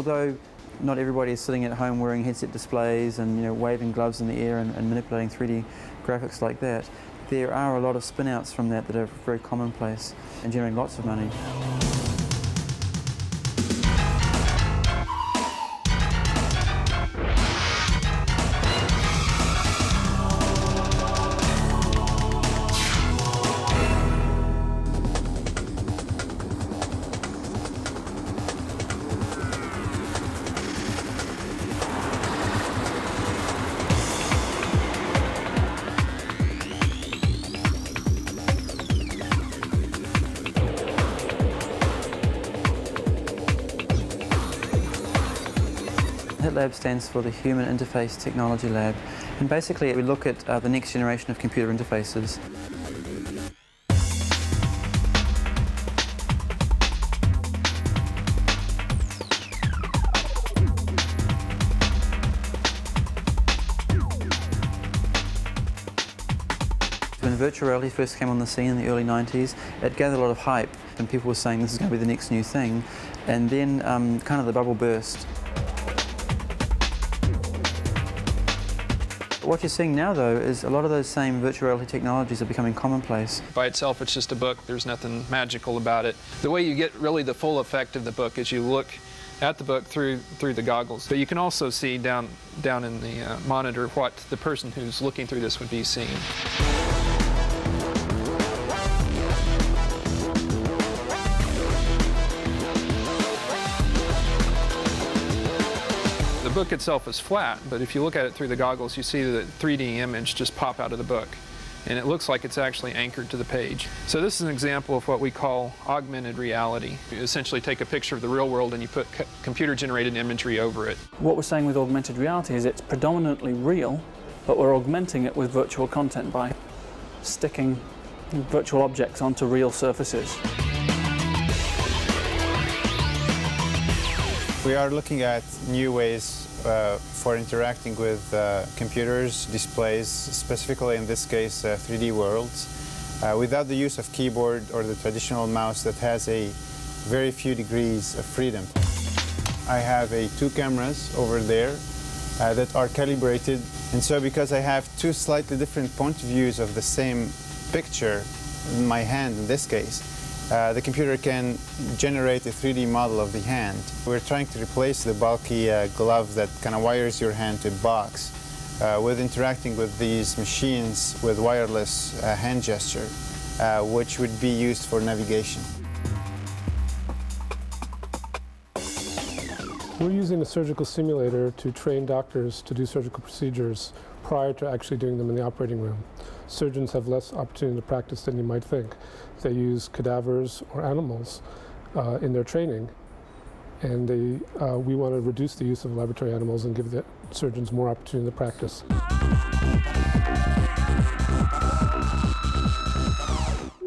although not everybody is sitting at home wearing headset displays and waving gloves in the air and manipulating 3D graphics like that, there are a lot of spin-outs from that are very commonplace and generating lots of money. HIT Lab stands for the Human Interface Technology Lab, and basically we look at the next generation of computer interfaces. When virtual reality first came on the scene in the early 90s, it gathered a lot of hype, and people were saying this is going to be the next new thing, and then kind of the bubble burst. What you're seeing now, though, is a lot of those same virtual reality technologies are becoming commonplace. By itself, it's just a book. There's nothing magical about it. The way you get really the full effect of the book is you look at the book through the goggles. But you can also see down in the monitor what the person who's looking through this would be seeing. The book itself is flat, but if you look at it through the goggles, you see the 3D image just pop out of the book. And it looks like it's actually anchored to the page. So this is an example of what we call augmented reality. You essentially take a picture of the real world and you put computer-generated imagery over it. What we're saying with augmented reality is it's predominantly real, but we're augmenting it with virtual content by sticking virtual objects onto real surfaces. We are looking at new ways for interacting with computers, displays, specifically in this case 3D worlds, without the use of keyboard or the traditional mouse that has a very few degrees of freedom. I have two cameras over there that are calibrated, and so because I have two slightly different point of views of the same picture, in my hand in this case, the computer can generate a 3D model of the hand. We're trying to replace the bulky glove that kind of wires your hand to a box with interacting with these machines with wireless hand gesture, which would be used for navigation. We're using a surgical simulator to train doctors to do surgical procedures prior to actually doing them in the operating room. Surgeons have less opportunity to practice than you might think. They use cadavers or animals in their training, and we want to reduce the use of laboratory animals and give the surgeons more opportunity to practice.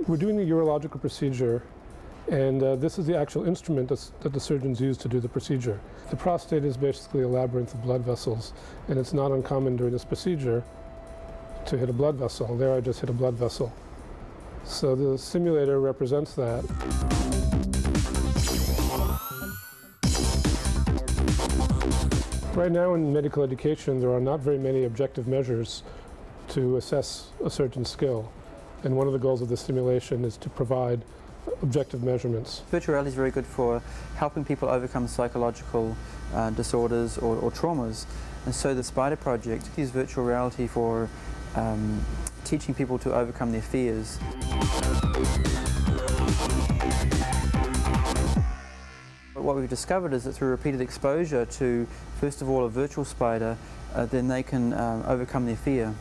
We're doing a urological procedure, and this is the actual instrument that the surgeons use to do the procedure. The prostate is basically a labyrinth of blood vessels, and it's not uncommon during this procedure to hit a blood vessel. There I just hit a blood vessel. So the simulator represents that. Right now in medical education, there are not very many objective measures to assess a surgeon's skill. And one of the goals of the simulation is to provide objective measurements. Virtual reality is very good for helping people overcome psychological disorders or traumas. And so the Spider Project uses virtual reality for teaching people to overcome their fears. What we've discovered is that through repeated exposure to, first of all, a virtual spider, then they can overcome their fear.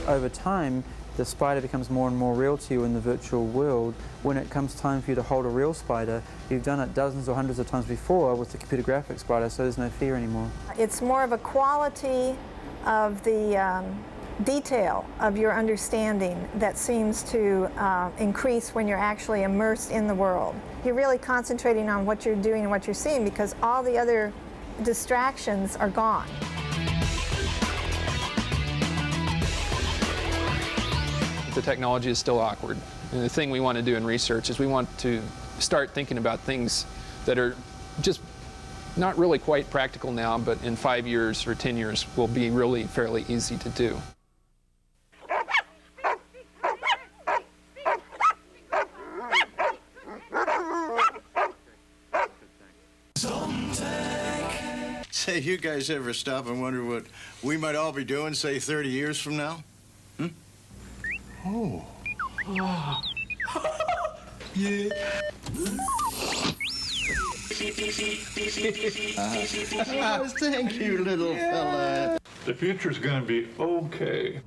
Over time, the spider becomes more and more real to you in the virtual world. When it comes time for you to hold a real spider, you've done it dozens or hundreds of times before with the computer graphics spider, so there's no fear anymore. It's more of a quality of the detail of your understanding that seems to increase when you're actually immersed in the world. You're really concentrating on what you're doing and what you're seeing because all the other distractions are gone. The technology is still awkward. And the thing we want to do in research is we want to start thinking about things that are just not really quite practical now, but in 5 years or 10 years will be really fairly easy to do. Say, you guys ever stop and wonder what we might all be doing, say, 30 years from now? Hmm? Oh. Yeah. Thank you, little fella. The future's gonna be okay.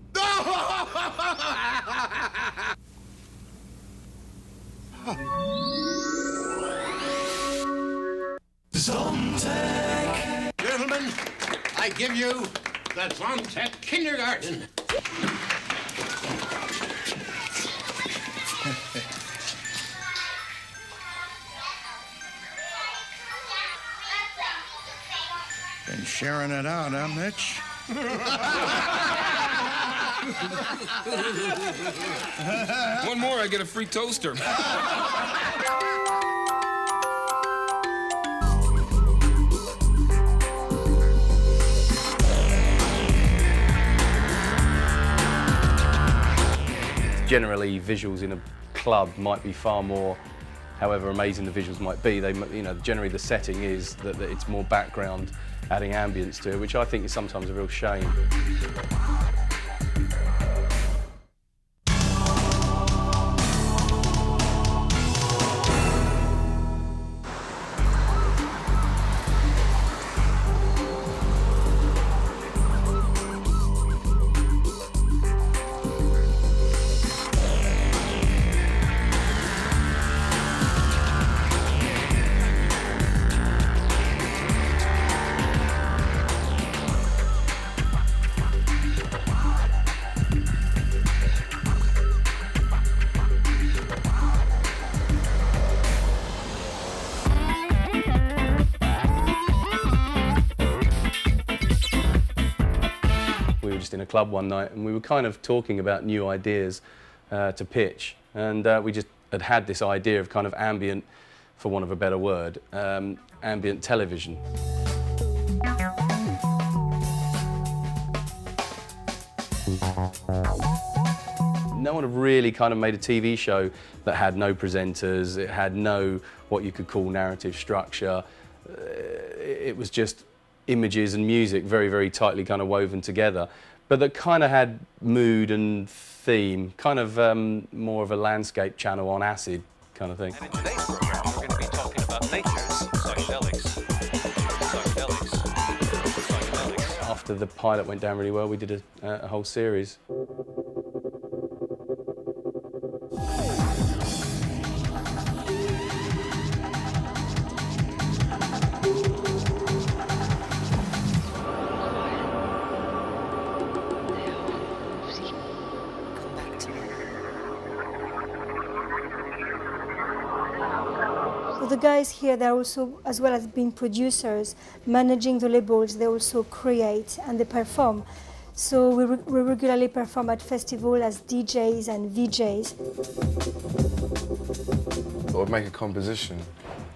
Gentlemen, I give you the Zontech Kindergarten. Been sharing it out, huh, Mitch? One more, I get a free toaster. Generally, visuals in a club might be far more, however amazing the visuals might be, generally the setting is that it's more background, adding ambience to it, which I think is sometimes a real shame. We were just in a club one night and we were kind of talking about new ideas to pitch, and we just had this idea of kind of ambient, for want of a better word, ambient television. No one had really kind of made a TV show that had no presenters, it had no what you could call narrative structure. It was just images and music very, very tightly kind of woven together, but that kind of had mood and theme, kind of more of a landscape channel on acid kind of thing. And in today's program, we're going to be talking about nature's psychedelics. After the pilot went down really well, we did a whole series. The guys here, they're also, as well as being producers, managing the labels, they also create and they perform. So we regularly perform at festivals as DJs and VJs. I would make a composition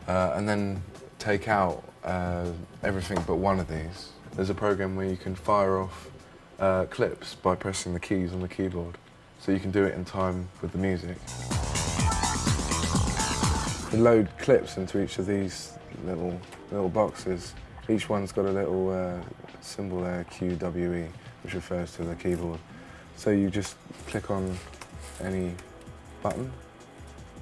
and then take out everything but one of these. There's a program where you can fire off clips by pressing the keys on the keyboard, so you can do it in time with the music. You load clips into each of these little boxes. Each one's got a little symbol there, QWE, which refers to the keyboard. So you just click on any button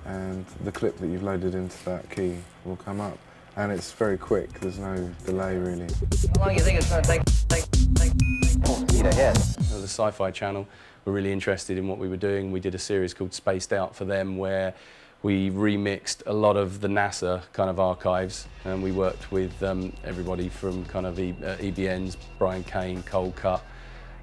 and the clip that you've loaded into that key will come up. And it's very quick, there's no delay really. How long do you think it's going to take? Speed ahead. The Sci-Fi Channel were really interested in what we were doing. We did a series called Spaced Out for them where we remixed a lot of the NASA kind of archives, and we worked with everybody from kind of EBN's, Brian Kane, Cold Cut,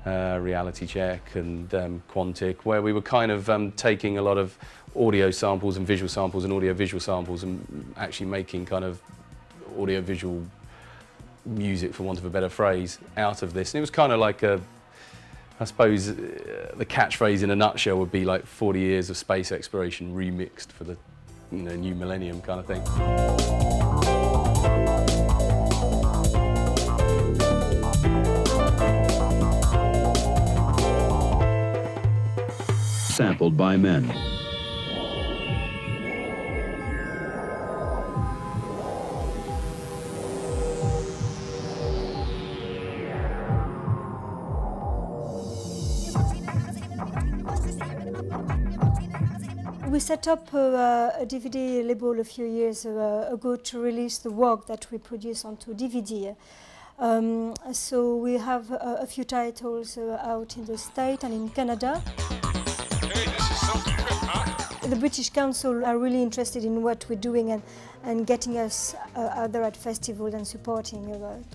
Reality Check and Quantic, where we were kind of taking a lot of audio samples and visual samples and audio-visual samples and actually making kind of audio-visual music, for want of a better phrase, out of this. And it was kind of like a I suppose the catchphrase in a nutshell would be like 40 years of space exploration remixed for the new millennium kind of thing. Sampled by men. We set up a DVD label a few years ago to release the work that we produce onto DVD. So we have a few titles out in the States and in Canada. Hey, this is something good, huh? The British Council are really interested in what we're doing and getting us out there at festivals and supporting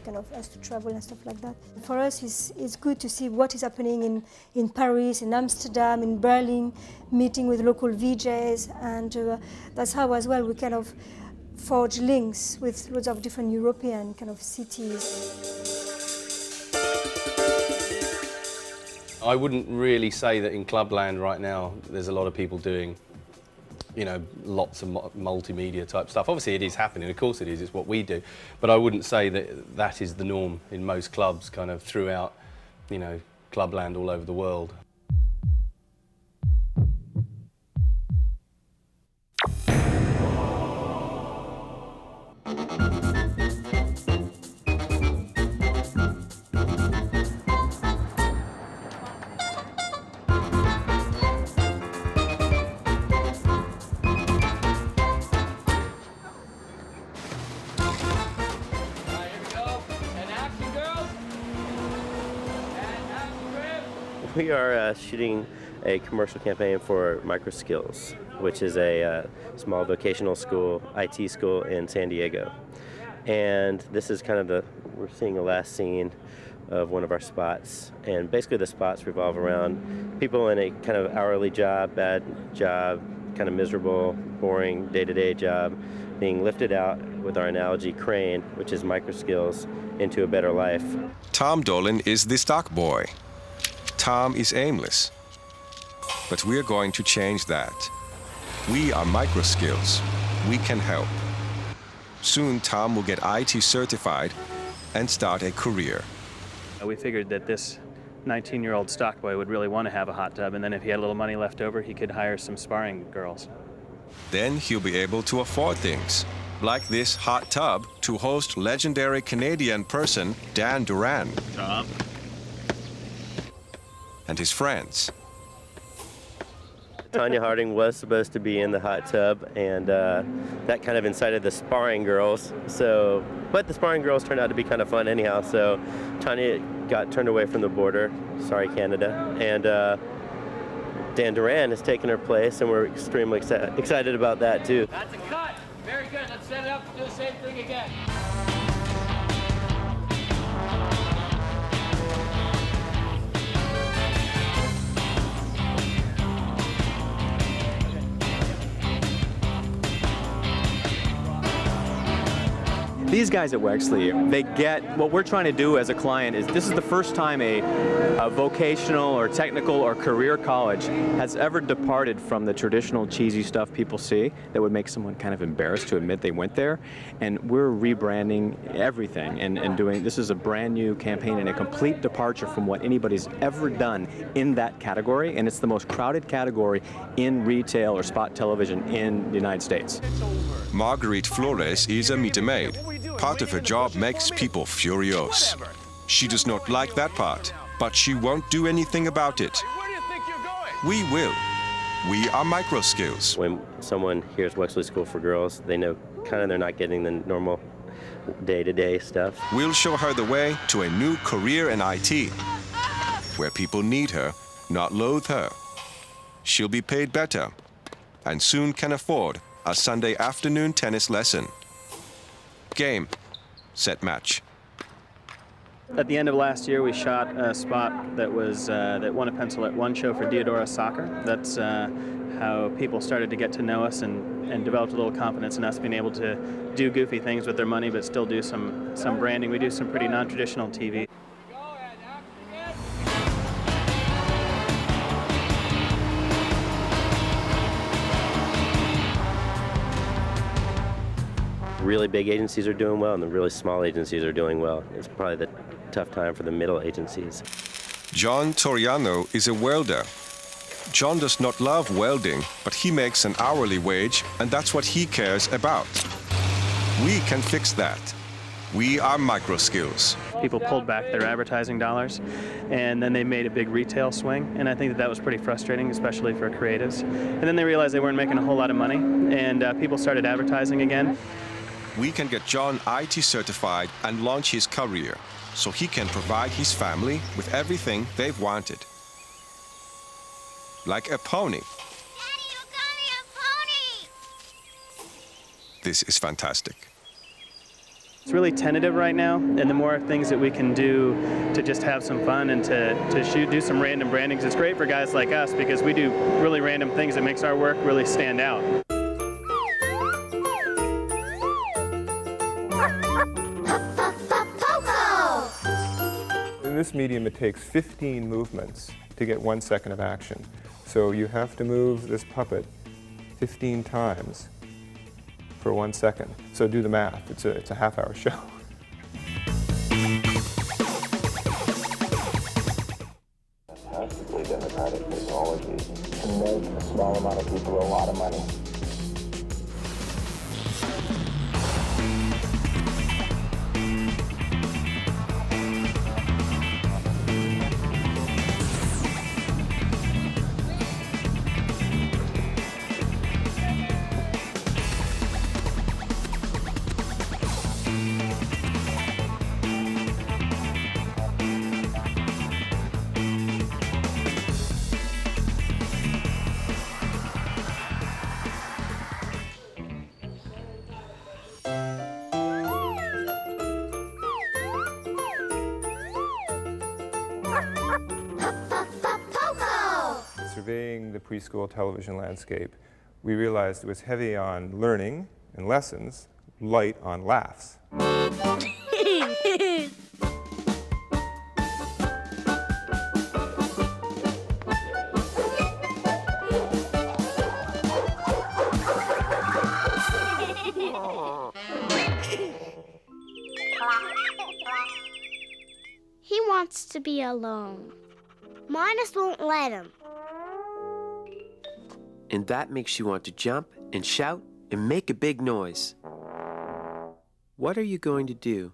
kind of us to travel and stuff like that. For us, it's good to see what is happening in Paris, in Amsterdam, in Berlin, meeting with local VJs, and that's how as well we kind of forge links with lots of different European kind of cities. I wouldn't really say that in Clubland right now there's a lot of people doing lots of multimedia type stuff. Obviously it is happening, of course it is, it's what we do, but I wouldn't say that that is the norm in most clubs kind of throughout, Clubland all over the world. We are shooting a commercial campaign for MicroSkills, which is a small vocational school, IT school in San Diego. And this is kind of we're seeing the last scene of one of our spots. And basically the spots revolve around people in a kind of hourly job, bad job, kind of miserable, boring day-to-day job, being lifted out with our analogy crane, which is MicroSkills, into a better life. Tom Dolan is the stock boy. Tom is aimless. But we're going to change that. We are MicroSkills. We can help. Soon Tom will get IT certified and start a career. We figured that this 19-year-old stock boy would really want to have a hot tub, and then if he had a little money left over, he could hire some sparring girls. Then he'll be able to afford things, like this hot tub to host legendary Canadian person Dan Duran. Tom. And his friends. Tanya Harding was supposed to be in the hot tub, and that kind of incited the sparring girls. But the sparring girls turned out to be kind of fun anyhow, so Tanya got turned away from the border. Sorry, Canada. And Dan Duran has taken her place, and we're extremely excited about that, too. That's a cut. Very good. Let's set it up and do the same thing again. These guys at Wexley, they get what we're trying to do as a client is this is the first time a vocational or technical or career college has ever departed from the traditional cheesy stuff people see that would make someone kind of embarrassed to admit they went there. And we're rebranding everything and doing, this is a brand new campaign and a complete departure from what anybody's ever done in that category. And it's the most crowded category in retail or spot television in the United States. Marguerite Flores is a meter maid. Part of her job makes people furious. She does not like that part, but she won't do anything about it. We will. We are MicroSkills. When someone hears Wexley School for Girls, they know kind of they're not getting the normal day-to-day stuff. We'll show her the way to a new career in IT, where people need her, not loathe her. She'll be paid better, and soon can afford a Sunday afternoon tennis lesson. Game, set, match. At the end of last year, we shot a spot that was that won a Pencil at One show for Diodora Soccer. That's how people started to get to know us and developed a little confidence in us being able to do goofy things with their money, but still do some branding. We do some pretty non-traditional TV. really big agencies are doing well and the really small agencies are doing well. It's probably the tough time for the middle agencies. John Toriano is a welder. John does not love welding, but he makes an hourly wage, and that's what he cares about. We can fix that. We are MicroSkills. People pulled back their advertising dollars, and then they made a big retail swing, and I think that was pretty frustrating, especially for creatives. And then they realized they weren't making a whole lot of money, and people started advertising again. We can get John IT certified and launch his career, so he can provide his family with everything they've wanted. Like a pony. Daddy, you got me a pony! This is fantastic. It's really tentative right now, and the more things that we can do to just have some fun and to do some random brandings, it's great for guys like us because we do really random things that makes our work really stand out. In this medium, it takes 15 movements to get 1 second of action. So you have to move this puppet 15 times for 1 second. So do the math. It's a half-hour show. Fantastically democratic technology can make a small amount of people a lot of money. Surveying the preschool television landscape, we realized it was heavy on learning and lessons, light on laughs. 'He wants to be alone. Minus won't let him. And that makes you want to jump and shout and make a big noise. What are you going to do?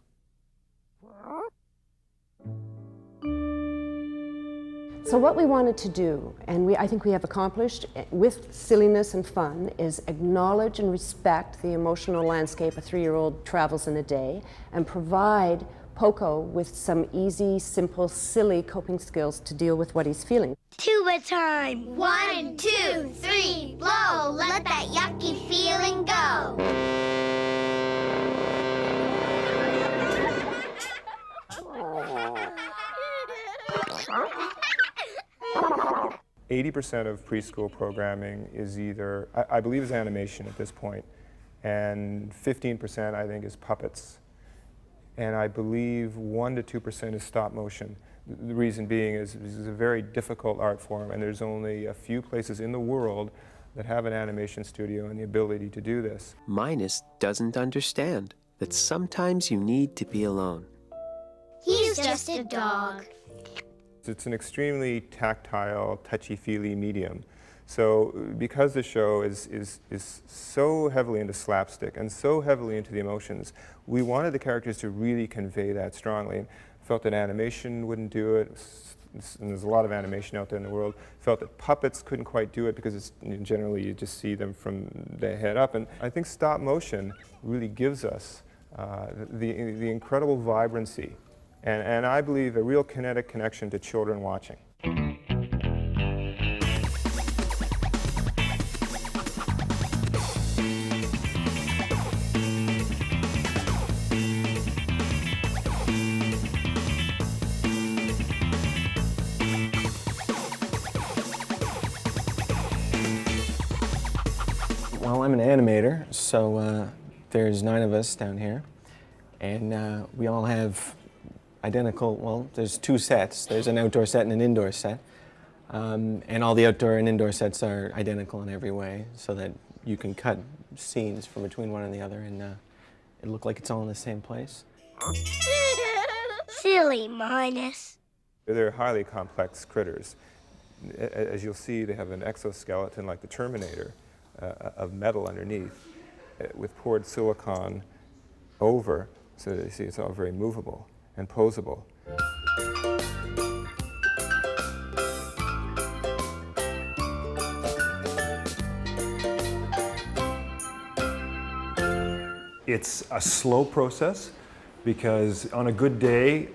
So what we wanted to do, and I think we have accomplished with silliness and fun, is acknowledge and respect the emotional landscape a 3-year-old travels in a day, and provide Poco with some easy, simple, silly coping skills to deal with what he's feeling. Tuba time. 1, 2, 3, blow. Let that yucky feeling go. 80% of preschool programming is either, I believe, is animation at this point, and 15% I think is puppets. And I believe 1 to 2% is stop motion. The reason being is this is a very difficult art form, and there's only a few places in the world that have an animation studio and the ability to do this. Minus doesn't understand that sometimes you need to be alone. He's just a dog. It's an extremely tactile, touchy-feely medium. So because the show is so heavily into slapstick and so heavily into the emotions, we wanted the characters to really convey that strongly. Felt that animation wouldn't do it, and there's a lot of animation out there in the world. Felt that puppets couldn't quite do it because generally you just see them from the head up. And I think stop motion really gives us the incredible vibrancy and I believe a real kinetic connection to children watching. Well, I'm an animator, so there's 9 of us down here, and we all have identical, well, there's 2 sets. There's an outdoor set and an indoor set, and all the outdoor and indoor sets are identical in every way, so that you can cut scenes from between one and the other it look like it's all in the same place. Silly Minus. They're highly complex critters. As you'll see, they have an exoskeleton like the Terminator of metal underneath with poured silicon over, so that you see it's all very movable and posable. It's a slow process because on a good day,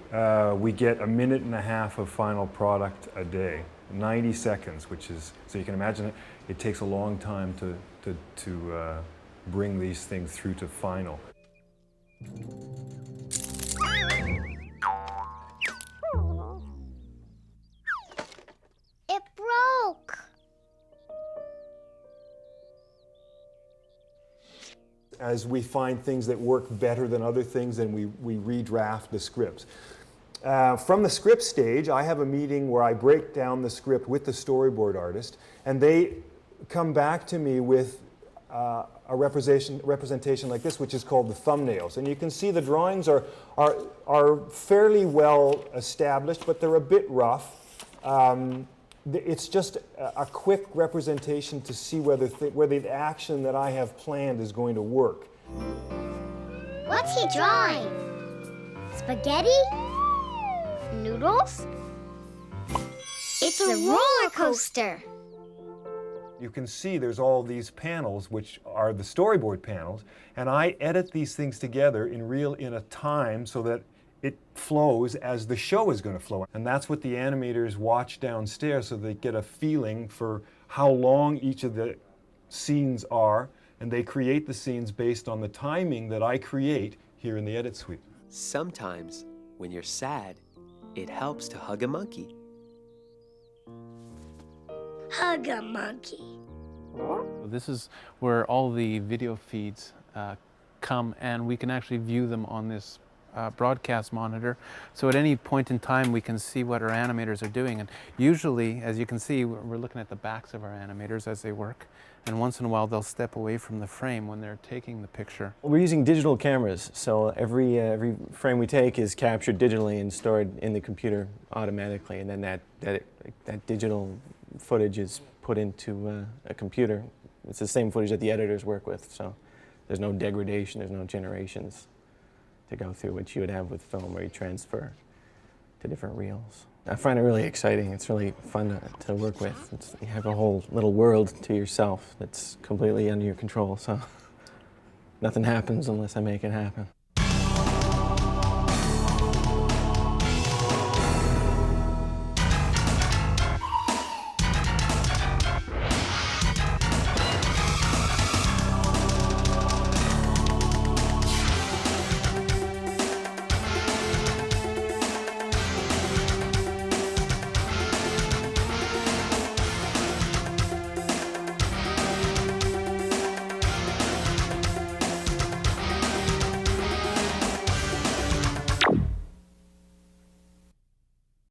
we get 1.5 minutes of final product a day, 90 seconds, which is, so you can imagine it takes a long time to bring these things through to final. It broke. As we find things that work better than other things, then we redraft the scripts. From the script stage, I have a meeting where I break down the script with the storyboard artist, and they come back to me with a representation like this, which is called the thumbnails. And you can see the drawings are fairly well established, but they're a bit rough. It's just a quick representation to see whether the action that I have planned is going to work. What's he drawing? Spaghetti? Noodles? It's a roller coaster. You can see there's all these panels, which are the storyboard panels, and I edit these things together in a time so that it flows as the show is going to flow. And that's what the animators watch downstairs, so they get a feeling for how long each of the scenes are, and they create the scenes based on the timing that I create here in the edit suite. Sometimes, when you're sad, it helps to hug a monkey. Hug a monkey. This is where all the video feeds come, and we can actually view them on this broadcast monitor. So at any point in time, we can see what our animators are doing. And usually, as you can see, we're looking at the backs of our animators as they work. And once in a while, they'll step away from the frame when they're taking the picture. We're using digital cameras, so every frame we take is captured digitally and stored in the computer automatically, and then that digital footage is put into a computer. It's the same footage that the editors work with, so there's no degradation, there's no generations to go through, which you would have with film where you transfer to different reels. I find it really exciting. It's really fun to work with. You have a whole little world to yourself that's completely under your control, so nothing happens unless I make it happen.